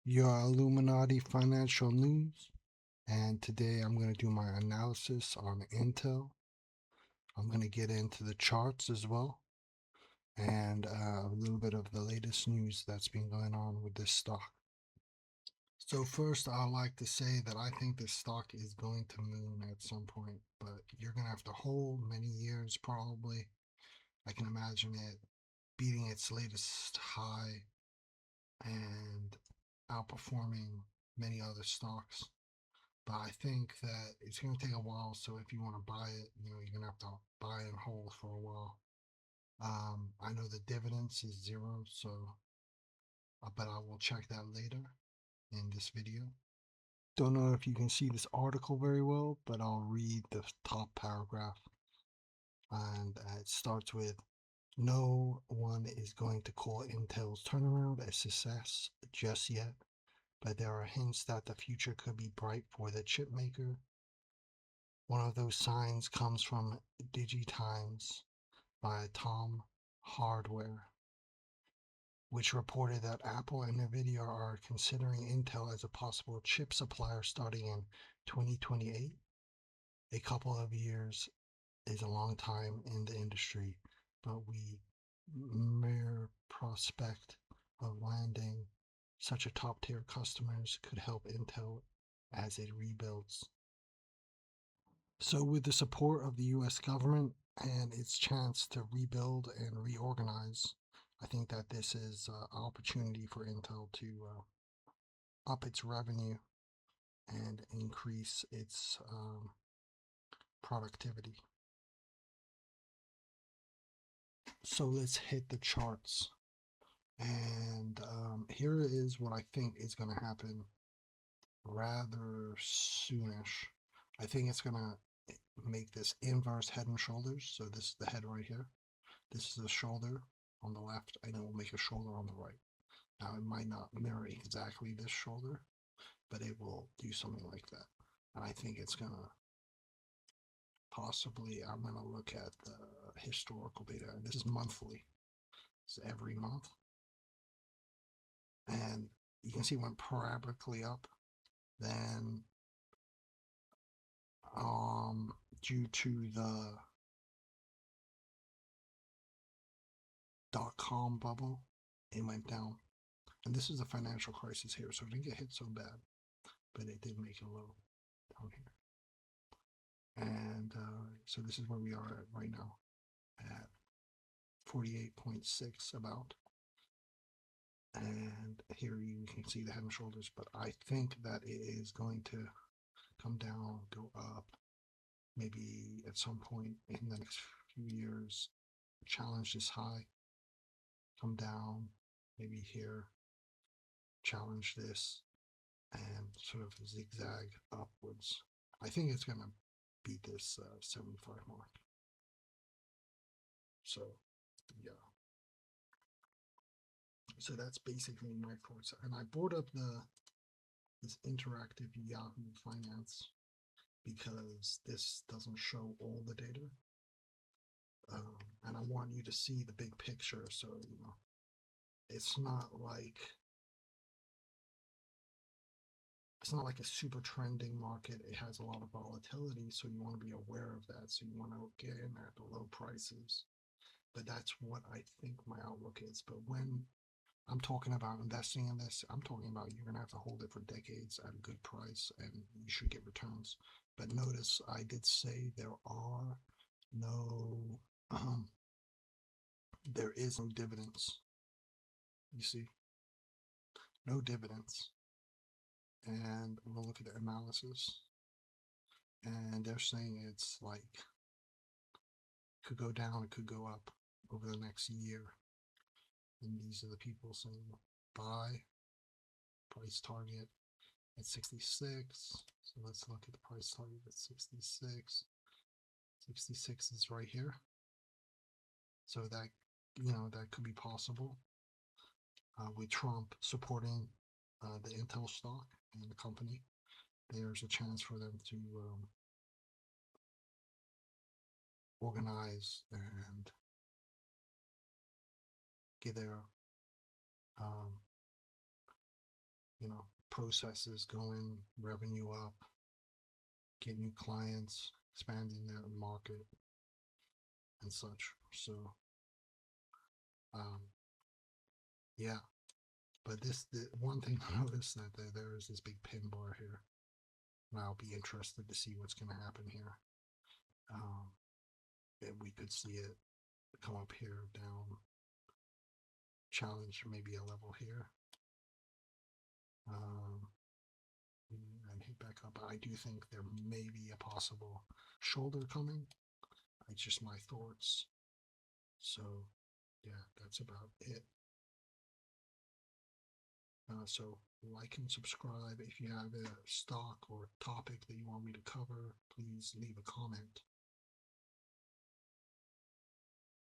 Your Illuminati financial news, and today I'm going to do my analysis on Intel. I'm going to get into the charts as well, and a little bit of the latest news that's been going on with this stock. So first, I'd like to say that I think this stock is going to moon at some point, but you're going to have to hold many years probably. I can imagine it beating its latest high and outperforming many other stocks. But I think that it's going to take a while. So if you want to buy it, you're going to have to buy and hold for a while. I know the dividends is zero, so but I will check that later in this video. Don't know if you can see this article very well, but I'll read the top paragraph. And it starts with, no one is going to call Intel's turnaround a success just yet, but there are hints that the future could be bright for the chip maker. One of those signs comes from DigiTimes by Tom Hardware, which reported that Apple and Nvidia are considering Intel as a possible chip supplier starting in 2028. A couple of years is a long time in the industry, but we mere prospect of landing such a top tier customers could help Intel as it rebuilds. So, with the support of the US government and its chance to rebuild and reorganize, I think that this is an opportunity for Intel to up its revenue and increase its productivity. So, let's hit the charts. And here is what I think is going to happen rather soonish. I think it's going to make this inverse head and shoulders. So this is the head right here. This is the shoulder on the left, and it will make a shoulder on the right. Now it might not mirror exactly this shoulder, but it will do something like that. And I think it's gonna possibly, I'm gonna look at the historical data, and this is monthly. It's every month. And you can see it went parabolically up. Then due to the dot-com bubble, it went down. And this is a financial crisis here, so it didn't get hit so bad, but it did make a low down here. And so this is where we are at right now, at 48.6 about. And here you can see the head and shoulders, but I think that it is going to come down, go up, maybe at some point in the next few years, challenge this high, come down, maybe here, challenge this, and sort of zigzag upwards. I think it's going to beat this 75 mark. So, yeah. So that's basically my thoughts. And I brought up this interactive Yahoo Finance because this doesn't show all the data. And I want you to see the big picture. So, it's not like a super trending market. It has a lot of volatility, so you want to be aware of that. So you want to get in at the low prices. But that's what I think my outlook is. But when I'm talking about investing in this, I'm talking about you're going to have to hold it for decades at a good price and you should get returns. But notice I did say there is no dividends. You see, no dividends. And we'll look at the analysis. And they're saying it's like, could go down, it could go up over the next year. And these are the people saying buy, price target at 66. So let's look at the price target at 66. 66 is right here. So that, that could be possible with Trump supporting the Intel stock and the company. There's a chance for them to organize and get their processes going, revenue up, get new clients, expanding their market and such. So, um, yeah. But the one thing I noticed that there is this big pin bar here, and I'll be interested to see what's going to happen here. And we could see it come up here, down, challenge maybe a level here, and hit back up. I do think there may be a possible shoulder coming. It's just my thoughts. So, yeah, that's about it. So like and subscribe. If you have a stock or topic that you want me to cover, please leave a comment.